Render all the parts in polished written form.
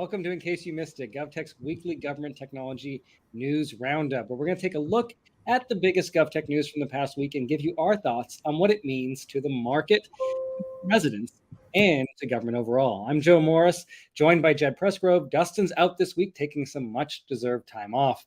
Welcome to In Case You Missed It, GovTech's weekly government technology news roundup, where we're going to take a look at the biggest GovTech news from the past week and give you our thoughts on what it means to the market, residents, and to government overall. I'm Joe Morris, joined by Jed Pressgrove. Dustin's out this week taking some much-deserved time off.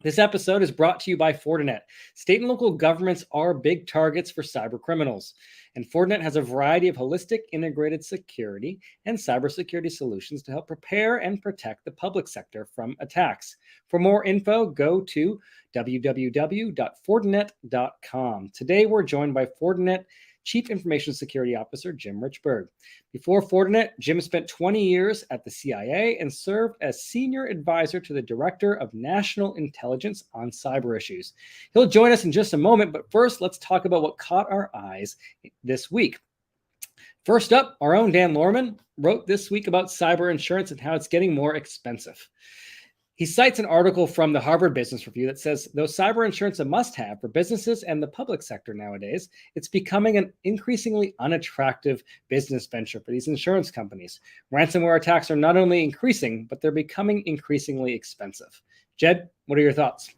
This episode is brought to you by Fortinet. State and local governments are big targets for cyber criminals, and Fortinet has a variety of holistic, integrated security and cybersecurity solutions to help prepare and protect the public sector from attacks. For more info, go to www.fortinet.com. Today, we're joined by Fortinet Chief Information Security Officer Jim Richburg. Before Fortinet, Jim spent 20 years at the CIA and served as Senior Advisor to the Director of National Intelligence on cyber issues. He'll join us in just a moment, but first, let's talk about what caught our eyes this week. First up, our own Dan Lorman wrote this week about cyber insurance and how it's getting more expensive. He cites an article from the Harvard Business Review that says, though cyber insurance a must-have for businesses and the public sector nowadays, it's becoming an increasingly unattractive business venture for these insurance companies. Ransomware attacks are not only increasing, but they're becoming increasingly expensive. Jed, what are your thoughts?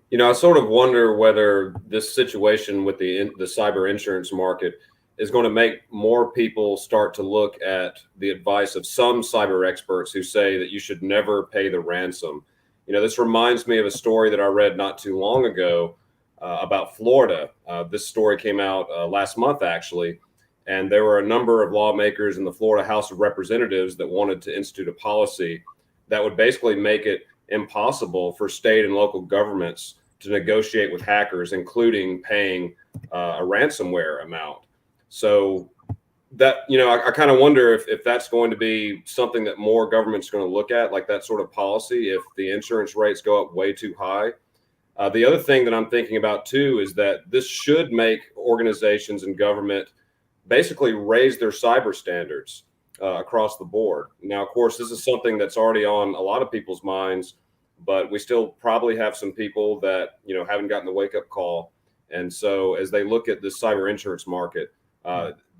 You know, I sort of wonder whether this situation with the cyber insurance market is going to make more people start to look at the advice of some cyber experts who say that you should never pay the ransom. You know, this reminds me of a story that I read not too long ago about Florida. This story came out last month, actually, and there were a number of lawmakers in the Florida House of Representatives that wanted to institute a policy that would basically make it impossible for state and local governments to negotiate with hackers, including paying a ransomware amount. So that, you know, I kind of wonder if that's going to be something that more government's going to look at, like that sort of policy, if the insurance rates go up way too high. The other thing that I'm thinking about, too, is that this should make organizations and government basically raise their cyber standards across the board. Now, of course, this is something that's already on a lot of people's minds, but we still probably have some people that, you know, haven't gotten the wake up call. And so as they look at this cyber insurance market,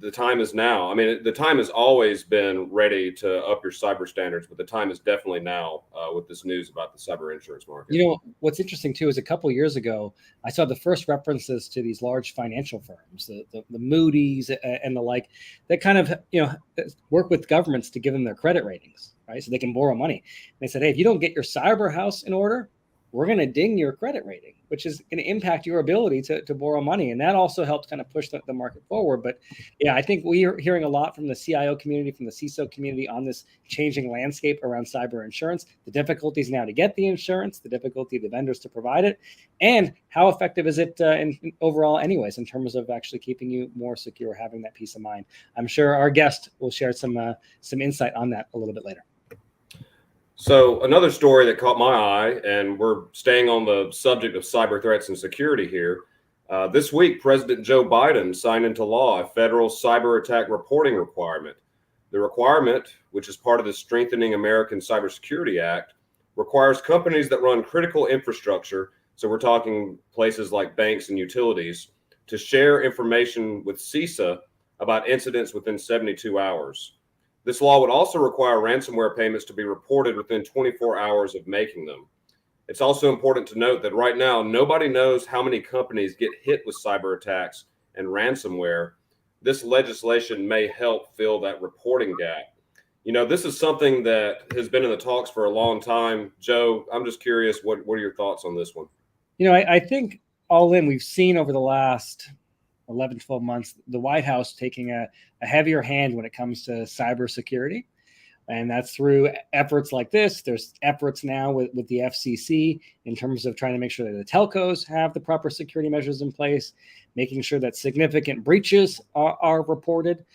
the time is now. I mean, the time has always been ready to up your cyber standards, but the time is definitely now with this news about the cyber insurance market. You know, what's interesting, too, is a couple of years ago, I saw the first references to these large financial firms, the Moody's and the like, that kind of, you know, work with governments to give them their credit ratings, right? So they can borrow money. And they said, hey, if you don't get your cyber house in order, we're going to ding your credit rating, which is going to impact your ability to borrow money. And that also helps kind of push the market forward. But yeah, I think we are hearing a lot from the CIO community, from the CISO community on this changing landscape around cyber insurance, the difficulties now to get the insurance, the difficulty of the vendors to provide it, and how effective is it in overall anyways, in terms of actually keeping you more secure, having that peace of mind. I'm sure our guest will share some insight on that a little bit later. So another story that caught my eye, and we're staying on the subject of cyber threats and security here. This week, President Joe Biden signed into law a federal cyber attack reporting requirement. The requirement, which is part of the Strengthening American Cybersecurity Act, requires companies that run critical infrastructure, so we're talking places like banks and utilities, to share information with CISA about incidents within 72 hours. This law would also require ransomware payments to be reported within 24 hours of making them. It's also important to note that right now, nobody knows how many companies get hit with cyber attacks and ransomware. This legislation may help fill that reporting gap. You know, this is something that has been in the talks for a long time. Joe, I'm just curious, what are your thoughts on this one? You know, I think all in, we've seen over the last 11, 12 months, the White House taking a heavier hand when it comes to cybersecurity. And that's through efforts like this. There's efforts now with the FCC in terms of trying to make sure that the telcos have the proper security measures in place, making sure that significant breaches are reported.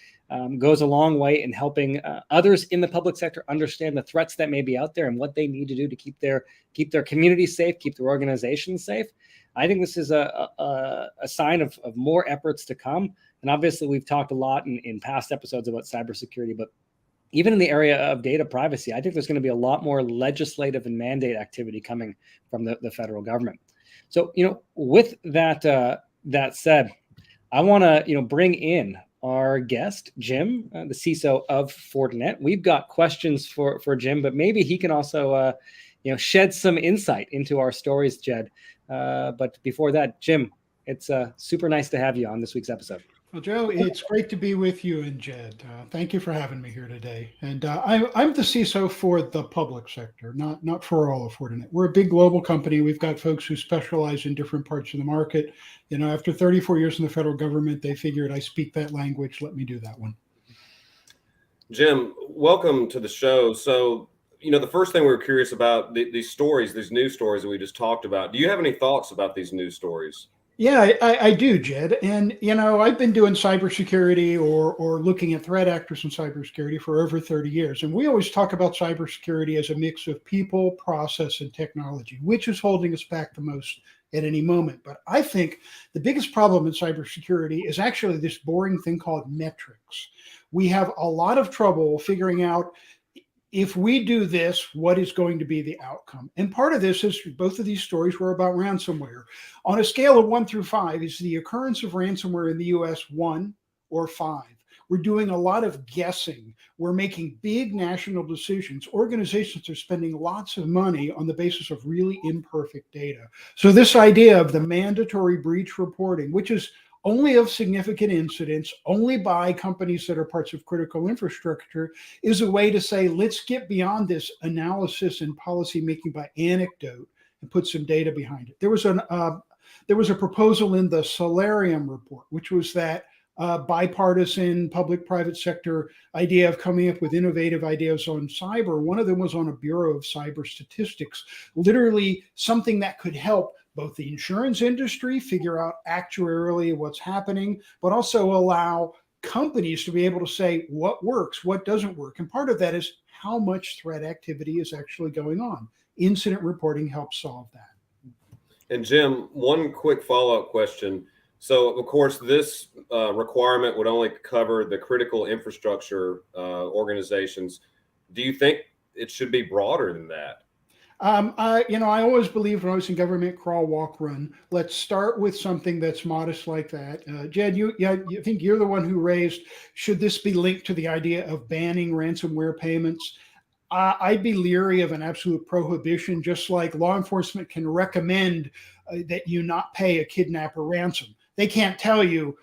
Goes a long way in helping others in the public sector understand the threats that may be out there and what they need to do to keep their community safe, keep their organization safe. I think this is a sign of more efforts to come. And obviously, we've talked a lot in past episodes about cybersecurity, but even in the area of data privacy, I think there's going to be a lot more legislative and mandate activity coming from the federal government. So, you know, with that said, I want to, bring in our guest, Jim, the CISO of Fortinet. We've got questions for Jim, but maybe he can also shed some insight into our stories, Jed. But before that, Jim, it's super nice to have you on this week's episode. Well, Joe, it's great to be with you and Jed. Thank you for having me here today. And I'm the CISO for the public sector, not for all of Fortinet. We're a big global company. We've got folks who specialize in different parts of the market. After 34 years in the federal government, they figured I speak that language. Let me do that one. Jim, welcome to the show. So, the first thing we were curious about, these stories, these news stories that we just talked about. Do you have any thoughts about these news stories? Yeah, I do, Jed. And, I've been doing cybersecurity or looking at threat actors in cybersecurity for over 30 years. And we always talk about cybersecurity as a mix of people, process, and technology, which is holding us back the most at any moment. But I think the biggest problem in cybersecurity is actually this boring thing called metrics. We have a lot of trouble figuring out, if we do this, what is going to be the outcome? And part of this is both of these stories were about ransomware. On a scale of 1 through 5, is the occurrence of ransomware in the US 1 or 5? We're doing a lot of guessing. We're making big national decisions. Organizations are spending lots of money on the basis of really imperfect data. So this idea of the mandatory breach reporting, which is only of significant incidents, only by companies that are parts of critical infrastructure, is a way to say, let's get beyond this analysis and policy making by anecdote and put some data behind it. There was a proposal in the Solarium report, which was that bipartisan public-private sector idea of coming up with innovative ideas on cyber. One of them was on a Bureau of Cyber Statistics, literally something that could help both the insurance industry figure out actuarially what's happening, but also allow companies to be able to say what works, what doesn't work. And part of that is how much threat activity is actually going on. Incident reporting helps solve that. And Jim, one quick follow-up question. So, of course, this requirement would only cover the critical infrastructure organizations. Do you think it should be broader than that? I always believed when I was in government, crawl, walk, run. Let's start with something that's modest like that. Jed, you think you're the one who raised, should this be linked to the idea of banning ransomware payments? I'd be leery of an absolute prohibition, just like law enforcement can recommend that you not pay a kidnapper ransom. They can't tell you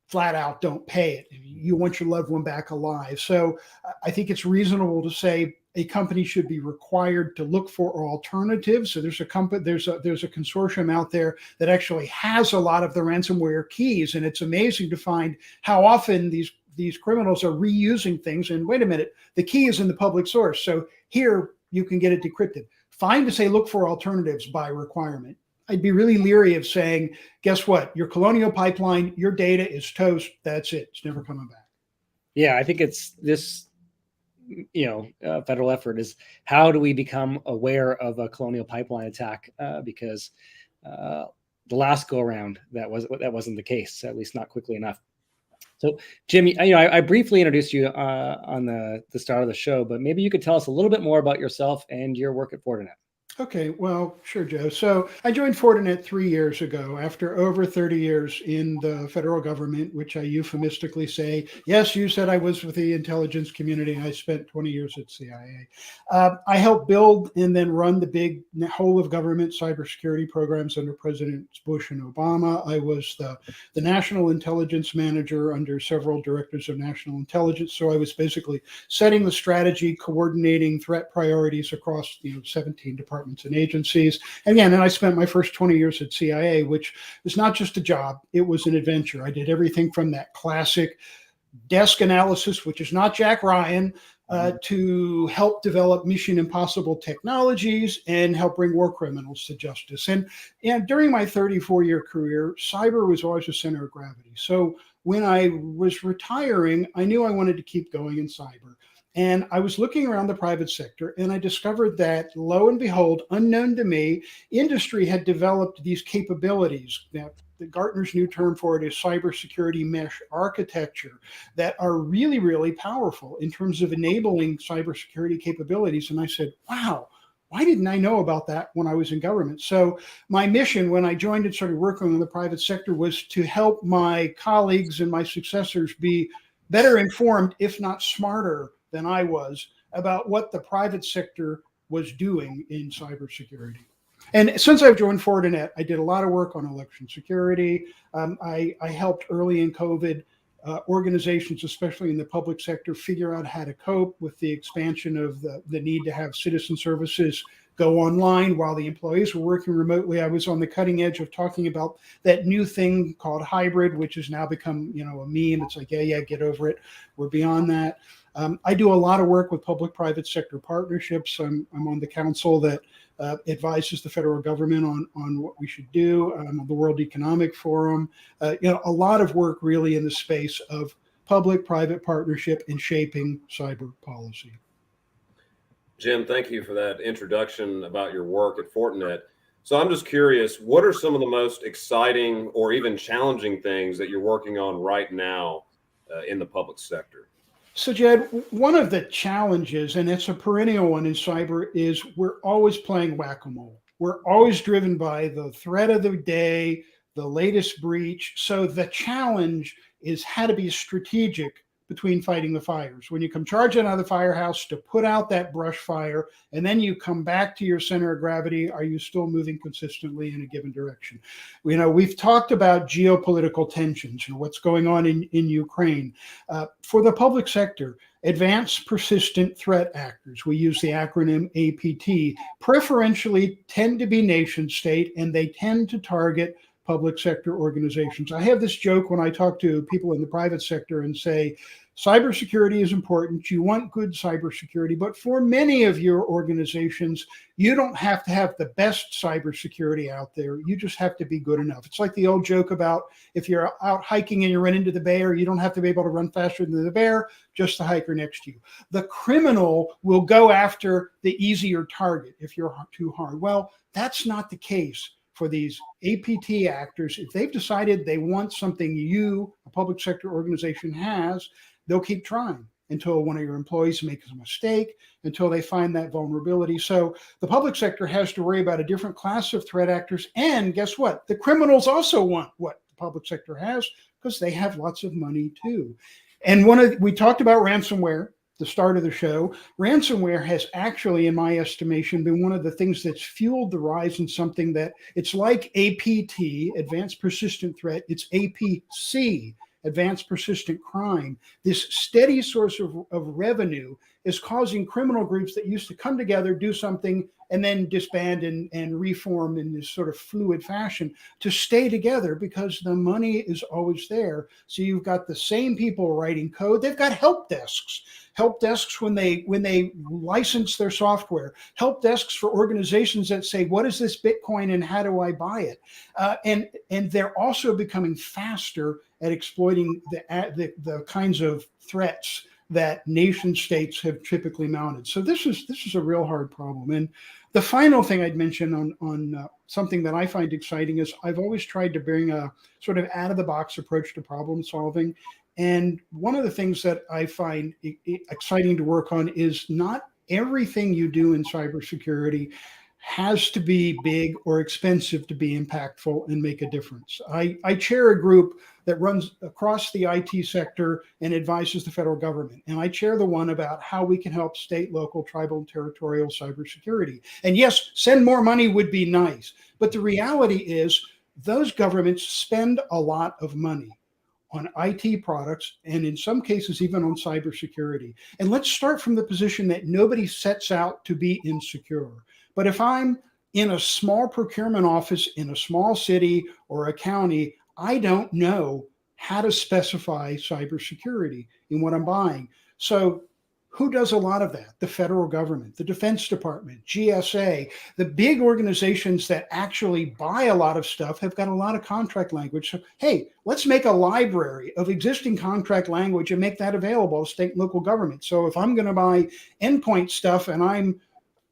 flat out, don't pay it. You want your loved one back alive. So I think it's reasonable to say a company should be required to look for alternatives. So there's a consortium out there that actually has a lot of the ransomware keys, and it's amazing to find how often these criminals are reusing things. And wait a minute, the key is in the public source. So here you can get it decrypted. Fine to say look for alternatives by requirement. I'd be really leery of saying, guess what? Your Colonial Pipeline, your data is toast. That's it. It's never coming back. Yeah, I think it's this, federal effort is how do we become aware of a Colonial Pipeline attack? Because the last go around, that wasn't the case, at least not quickly enough. So, Jim, I briefly introduced you on the start of the show, but maybe you could tell us a little bit more about yourself and your work at Fortinet. Okay, well, sure, Joe. So I joined Fortinet 3 years ago after over 30 years in the federal government, which I euphemistically say, yes, you said I was with the intelligence community. I spent 20 years at CIA. I helped build and then run the big whole of government cybersecurity programs under Presidents Bush and Obama. I was the national intelligence manager under several directors of national intelligence. So I was basically setting the strategy, coordinating threat priorities across 17 departments and agencies. And I spent my first 20 years at CIA, which was not just a job, it was an adventure. I did everything from that classic desk analysis, which is not Jack Ryan, to help develop Mission Impossible technologies and help bring war criminals to justice. And during my 34-year career, cyber was always a center of gravity. So when I was retiring, I knew I wanted to keep going in cyber. And I was looking around the private sector, and I discovered that, lo and behold, unknown to me, industry had developed these capabilities. Now, the Gartner's new term for it is cybersecurity mesh architecture, that are really, really powerful in terms of enabling cybersecurity capabilities. And I said, wow, why didn't I know about that when I was in government? So my mission when I joined and started working in the private sector was to help my colleagues and my successors be better informed, if not smarter than I was, about what the private sector was doing in cybersecurity. And since I've joined Fortinet, I did a lot of work on election security. I helped early in COVID organizations, especially in the public sector, figure out how to cope with the expansion of the need to have citizen services go online while the employees were working remotely. I was on the cutting edge of talking about that new thing called hybrid, which has now become, a meme. It's like, yeah, get over it. We're beyond that. I do a lot of work with public-private sector partnerships. I'm on the council that advises the federal government on what we should do. I'm on the World Economic Forum. A lot of work really in the space of public-private partnership in shaping cyber policy. Jim, thank you for that introduction about your work at Fortinet. So I'm just curious, what are some of the most exciting or even challenging things that you're working on right now in the public sector? So, Jed, one of the challenges, and it's a perennial one in cyber, is we're always playing whack-a-mole. We're always driven by the threat of the day, the latest breach. So the challenge is how to be strategic between fighting the fires. When you come charging out of the firehouse to put out that brush fire, and then you come back to your center of gravity, are you still moving consistently in a given direction? We've talked about geopolitical tensions and what's going on in Ukraine. For the public sector, advanced persistent threat actors, we use the acronym APT, preferentially tend to be nation state, and they tend to target public sector organizations. I have this joke when I talk to people in the private sector and say, cybersecurity is important. You want good cybersecurity, but for many of your organizations, you don't have to have the best cybersecurity out there. You just have to be good enough. It's like the old joke about if you're out hiking and you run into the bear, you don't have to be able to run faster than the bear, just the hiker next to you. The criminal will go after the easier target if you're too hard. Well, that's not the case for these APT actors. If they've decided they want something a public sector organization has, they'll keep trying until one of your employees makes a mistake, until they find that vulnerability. So the public sector has to worry about a different class of threat actors. And guess what? The criminals also want what the public sector has because they have lots of money too. And we talked about ransomware, the start of the show. Ransomware has actually, in my estimation, been one of the things that's fueled the rise in something that it's like APT, Advanced Persistent Threat, it's APC, Advanced Persistent Crime. This steady source of revenue is causing criminal groups that used to come together, do something, and then disband and reform in this sort of fluid fashion to stay together because the money is always there. So you've got the same people writing code. They've got help desks when they license their software, help desks for organizations that say, what is this Bitcoin and how do I buy it? And they're also becoming faster at exploiting the kinds of threats that nation states have typically mounted. So this is a real hard problem. And the final thing I'd mention on something that I find exciting is I've always tried to bring a sort of out of the box approach to problem solving. And one of the things that I find exciting to work on is not everything you do in cybersecurity has to be big or expensive to be impactful and make a difference. I chair a group that runs across the IT sector and advises the federal government. And I chair the one about how we can help state, local, tribal, and territorial cybersecurity. And yes, send more money would be nice. But the reality is those governments spend a lot of money on IT products, and in some cases, even on cybersecurity. And let's start from the position that nobody sets out to be insecure. But if I'm in a small procurement office in a small city or a county, I don't know how to specify cybersecurity in what I'm buying. So who does a lot of that? The federal government, the Defense Department, GSA, the big organizations that actually buy a lot of stuff have got a lot of contract language. So, hey, let's make a library of existing contract language and make that available to state and local government. So if I'm going to buy endpoint stuff and I'm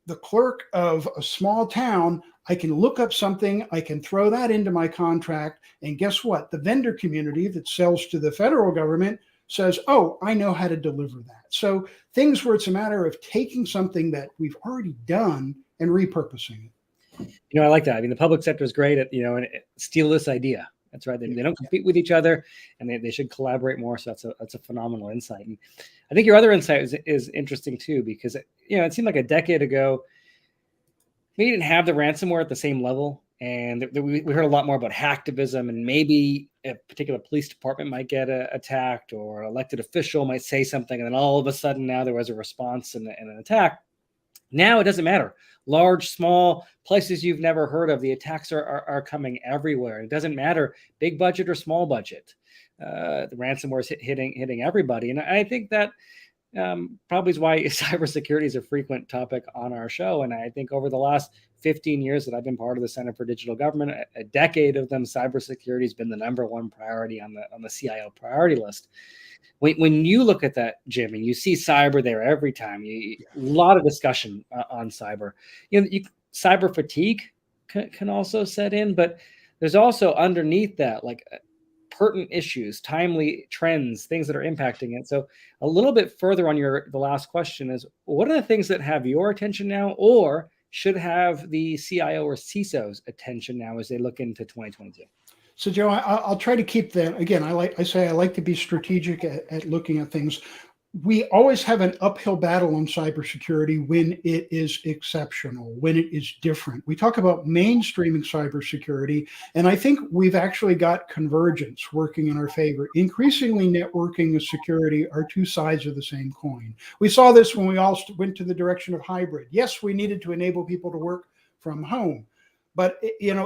the clerk of a small town, I can look up something, I can throw that into my contract, and guess what? The vendor community that sells to the federal government says, oh, I know how to deliver that. So things where it's a matter of taking something that we've already done and repurposing it. I like that. I mean, the public sector is great at, and steal this idea. That's right. They don't compete with each other, and they should collaborate more. So that's a phenomenal insight. And I think your other insight is interesting too, because it seemed like a decade ago we didn't have the ransomware at the same level, and we heard a lot more about hacktivism, and maybe a particular police department might get attacked, or an elected official might say something, and then all of a sudden now there was a response and an attack. Now it doesn't matter. Large, small, places you've never heard of, the attacks are coming everywhere. It doesn't matter, big budget or small budget. The ransomware is hitting everybody. And I think that probably is why cybersecurity is a frequent topic on our show. And I think over the last 15 years that I've been part of the Center for Digital Government, a decade of them, cybersecurity has been the number one priority on the CIO priority list. When you look at that, Jim, and you see cyber there every time, a lot of discussion on cyber. Cyber fatigue can also set in, but there's also underneath that like pertinent issues, timely trends, things that are impacting it. So a little bit further on the last question is, what are the things that have your attention now, or should have the CIO or CISO's attention now as they look into 2022? So, Joe, I'll try to keep that. Again, I like to be strategic at looking at things. We always have an uphill battle on cybersecurity when it is exceptional, when it is different. We talk about mainstreaming cybersecurity, and I think we've actually got convergence working in our favor. Increasingly, networking and security are two sides of the same coin. We saw this when we all went to the direction of hybrid. Yes, we needed to enable people to work from home. But,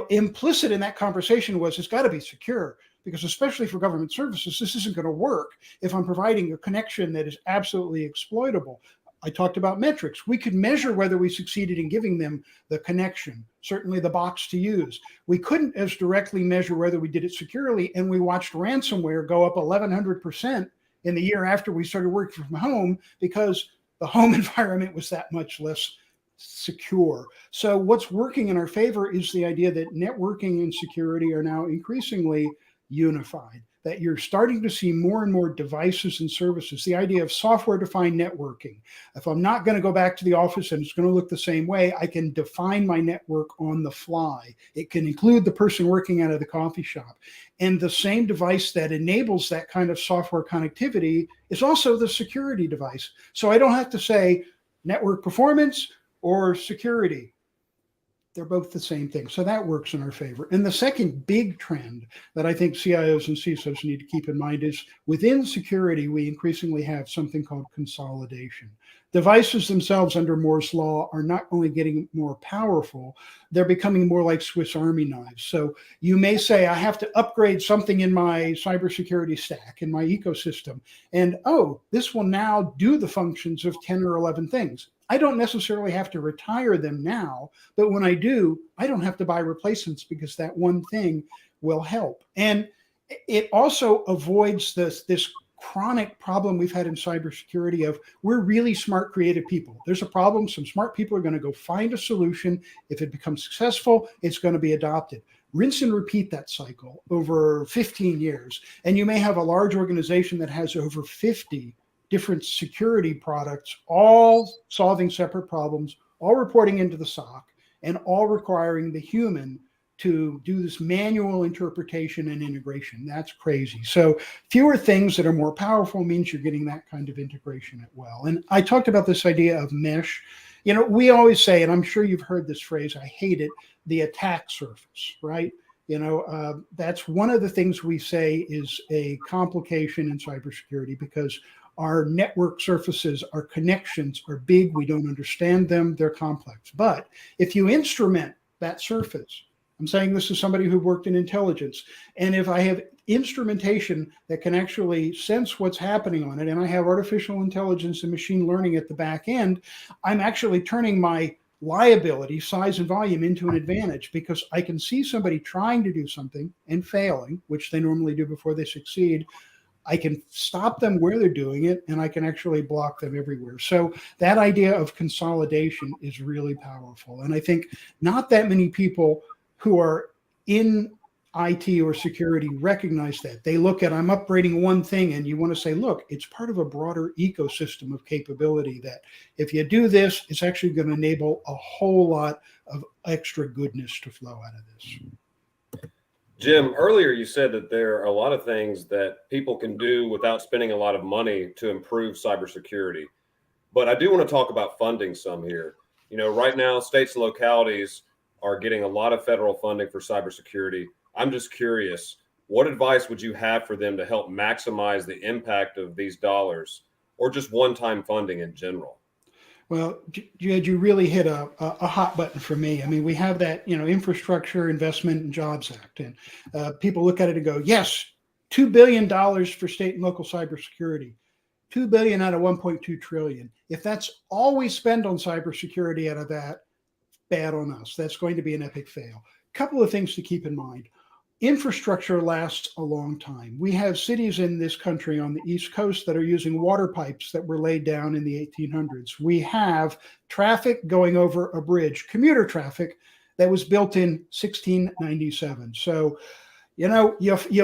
implicit in that conversation was it's got to be secure, because especially for government services, this isn't going to work if I'm providing a connection that is absolutely exploitable. I talked about metrics. We could measure whether we succeeded in giving them the connection, certainly the box to use. We couldn't as directly measure whether we did it securely, and we watched ransomware go up 1,100% in the year after we started working from home, because the home environment was that much less secure. So what's working in our favor is the idea that networking and security are now increasingly unified, that you're starting to see more and more devices and services. The idea of software-defined networking. If I'm not going to go back to the office and it's going to look the same way, I can define my network on the fly. It can include the person working out of the coffee shop. And the same device that enables that kind of software connectivity is also the security device. So I don't have to say network performance or security. They're both the same thing. So that works in our favor. And the second big trend that I think CIOs and CISOs need to keep in mind is within security, we increasingly have something called consolidation. Devices themselves under Moore's law are not only getting more powerful, they're becoming more like Swiss Army knives. So you may say, I have to upgrade something in my cybersecurity stack, in my ecosystem. And, this will now do the functions of 10 or 11 things. I don't necessarily have to retire them now, but when I do, I don't have to buy replacements because that one thing will help. And it also avoids this chronic problem we've had in cybersecurity of we're really smart, creative people. There's a problem. Some smart people are going to go find a solution. If it becomes successful, it's going to be adopted. Rinse and repeat that cycle over 15 years. And you may have a large organization that has over 50 different security products, all solving separate problems, all reporting into the SOC, and all requiring the human to do this manual interpretation and integration. That's crazy. So fewer things that are more powerful means you're getting that kind of integration as well. And I talked about this idea of mesh. We always say, and I'm sure you've heard this phrase, I hate it, the attack surface, right? That's one of the things we say is a complication in cybersecurity, because our network surfaces, our connections are big. We don't understand them. They're complex. But if you instrument that surface, I'm saying this is somebody who worked in intelligence, and if I have instrumentation that can actually sense what's happening on it, and I have artificial intelligence and machine learning at the back end, I'm actually turning my liability, size and volume into an advantage, because I can see somebody trying to do something and failing, which they normally do before they succeed. I can stop them where they're doing it, and I can actually block them everywhere. So that idea of consolidation is really powerful. And I think not that many people who are in IT or security recognize that. They look at, I'm upgrading one thing, and you want to say, look, it's part of a broader ecosystem of capability that if you do this, it's actually going to enable a whole lot of extra goodness to flow out of this. Jim, earlier you said that there are a lot of things that people can do without spending a lot of money to improve cybersecurity. But I do want to talk about funding some here. Right now, states and localities are getting a lot of federal funding for cybersecurity. I'm just curious, what advice would you have for them to help maximize the impact of these dollars, or just one-time funding in general? Well, Jed, you really hit a hot button for me. I mean, we have that, Infrastructure Investment and Jobs Act, and people look at it and go, yes, $2 billion for state and local cybersecurity, $2 billion out of $1.2 trillion. If that's all we spend on cybersecurity out of that, bad on us. That's going to be an epic fail. Couple of things to keep in mind. Infrastructure lasts a long time. We have cities in this country on the East Coast that are using water pipes that were laid down in the 1800s. We have traffic going over a bridge, commuter traffic, that was built in 1697. So, you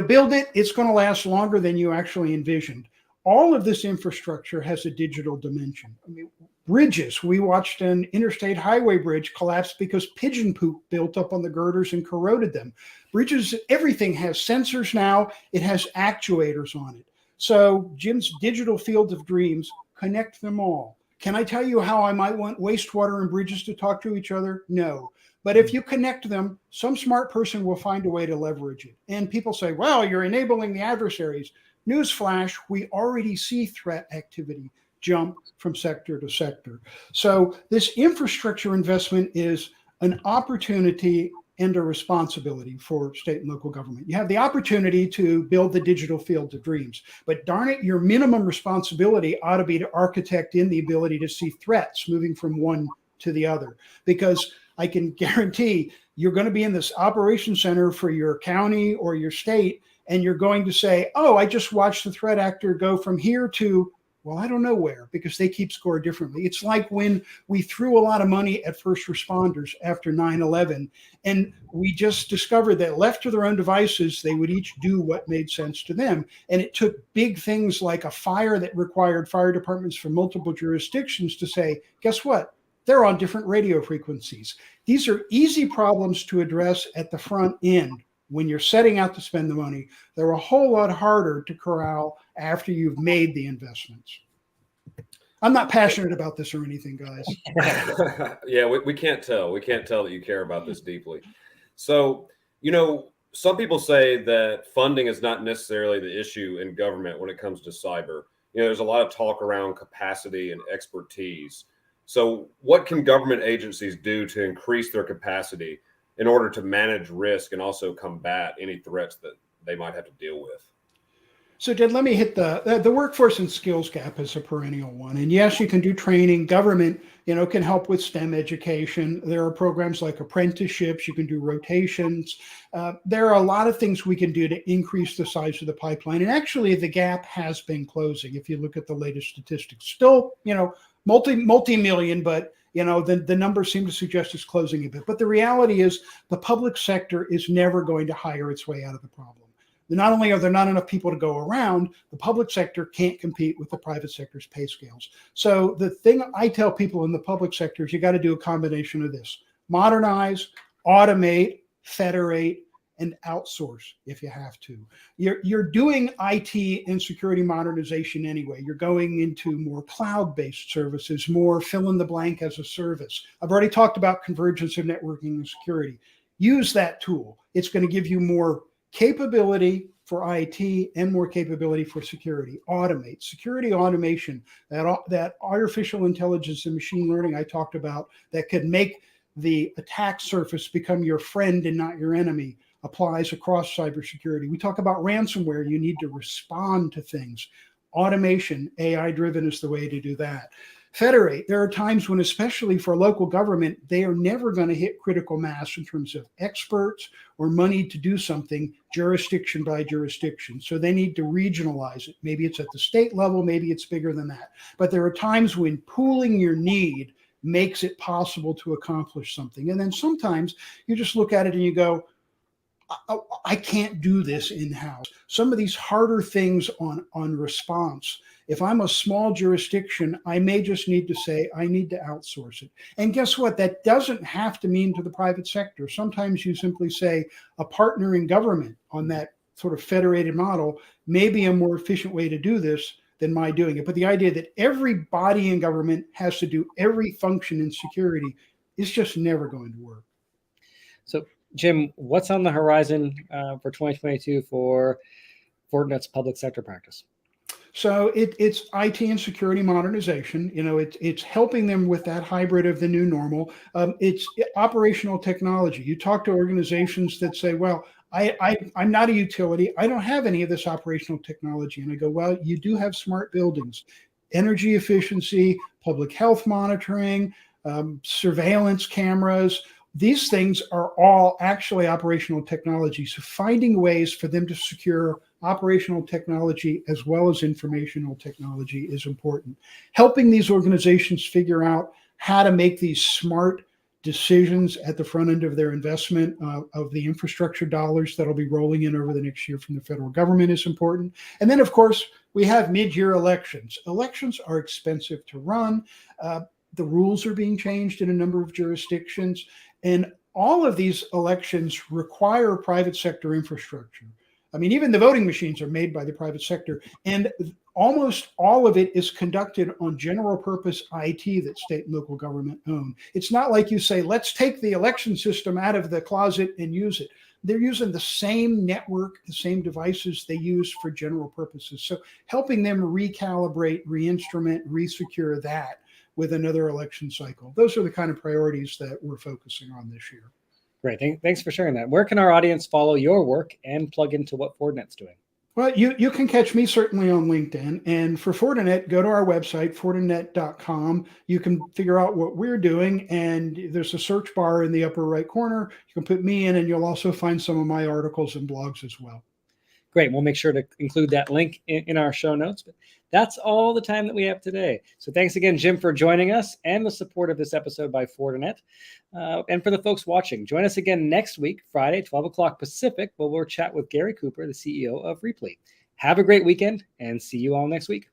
build it, it's going to last longer than you actually envisioned. All of this infrastructure has a digital dimension. I mean, bridges. We watched an interstate highway bridge collapse because pigeon poop built up on the girders and corroded them. Bridges, everything has sensors now. It has actuators on it. So Jim's digital field of dreams, connect them all. Can I tell you how I might want wastewater and bridges to talk to each other? No. But if you connect them, some smart person will find a way to leverage it. And people say, well, you're enabling the adversaries. Newsflash, we already see threat activity jump from sector to sector. So this infrastructure investment is an opportunity and a responsibility for state and local government. You have the opportunity to build the digital field of dreams, but darn it, your minimum responsibility ought to be to architect in the ability to see threats moving from one to the other, because I can guarantee you're going to be in this operation center for your county or your state, and you're going to say, oh, I just watched the threat actor go from here to, well, I don't know where, because they keep score differently. It's like when we threw a lot of money at first responders after 9/11, and we just discovered that left to their own devices, they would each do what made sense to them. And it took big things like a fire that required fire departments from multiple jurisdictions to say, guess what? They're on different radio frequencies. These are easy problems to address at the front end. When you're setting out to spend the money, they're a whole lot harder to corral after you've made the investments. I'm not passionate about this or anything, guys. Yeah, we can't tell. We can't tell that you care about this deeply. So, some people say that funding is not necessarily the issue in government when it comes to cyber. There's a lot of talk around capacity and expertise. So what can government agencies do to increase their capacity in order to manage risk and also combat any threats that they might have to deal with? So, Jed, let me hit the workforce and skills gap is a perennial one. And yes, you can do training. Government, can help with STEM education. There are programs like apprenticeships. You can do rotations. There are a lot of things we can do to increase the size of the pipeline. And actually, the gap has been closing. If you look at the latest statistics, still, multi-million, but the numbers seem to suggest it's closing a bit. But the reality is the public sector is never going to hire its way out of the problem. Not only are there not enough people to go around, the public sector can't compete with the private sector's pay scales. So the thing I tell people in the public sector is you got to do a combination of this: modernize, automate, federate, and outsource if you have to. You're doing IT and security modernization anyway. You're going into more cloud-based services, more fill in the blank as a service. I've already talked about convergence of networking and security. Use that tool. It's going to give you more capability for IT and more capability for security. Automate. Security automation, that artificial intelligence and machine learning I talked about that could make the attack surface become your friend and not your enemy, applies across cybersecurity. We talk about ransomware. You need to respond to things. Automation, AI-driven, is the way to do that. Federate. There are times when, especially for local government, they are never going to hit critical mass in terms of experts or money to do something jurisdiction by jurisdiction. So they need to regionalize it. Maybe it's at the state level, maybe it's bigger than that. But there are times when pooling your need makes it possible to accomplish something. And then sometimes you just look at it and you go, I can't do this in-house. Some of these harder things on response, if I'm a small jurisdiction, I may just need to say, I need to outsource it. And guess what? That doesn't have to mean to the private sector. Sometimes you simply say a partner in government on that sort of federated model may be a more efficient way to do this than my doing it. But the idea that every body in government has to do every function in security is just never going to work. So, Jim, what's on the horizon for 2022 for Fortinet's public sector practice? So it's IT and security modernization. It's helping them with that hybrid of the new normal. It's operational technology. You talk to organizations that say, well, I'm not a utility. I don't have any of this operational technology. And I go, well, you do have smart buildings, energy efficiency, public health monitoring, surveillance cameras. These things are all actually operational technology. So finding ways for them to secure operational technology as well as informational technology is important. Helping these organizations figure out how to make these smart decisions at the front end of their investment of the infrastructure dollars that'll be rolling in over the next year from the federal government is important. And then, of course, we have mid-year elections. Elections are expensive to run. The rules are being changed in a number of jurisdictions. And all of these elections require private sector infrastructure. I mean, even the voting machines are made by the private sector. And almost all of it is conducted on general purpose IT that state and local government own. It's not like you say, let's take the election system out of the closet and use it. They're using the same network, the same devices they use for general purposes. So helping them recalibrate, re-instrument, re-secure that with another election cycle. Those are the kind of priorities that we're focusing on this year. Great. Thanks for sharing that. Where can our audience follow your work and plug into what Fortinet's doing? Well, you can catch me certainly on LinkedIn. And for Fortinet, go to our website, fortinet.com. You can figure out what we're doing. And there's a search bar in the upper right corner. You can put me in, and you'll also find some of my articles and blogs as well. Great. We'll make sure to include that link in our show notes. But that's all the time that we have today. So thanks again, Jim, for joining us and the support of this episode by Fortinet. And for the folks watching, join us again next week, Friday, 12 o'clock Pacific, where we'll chat with Gary Cooper, the CEO of Repli. Have a great weekend and see you all next week.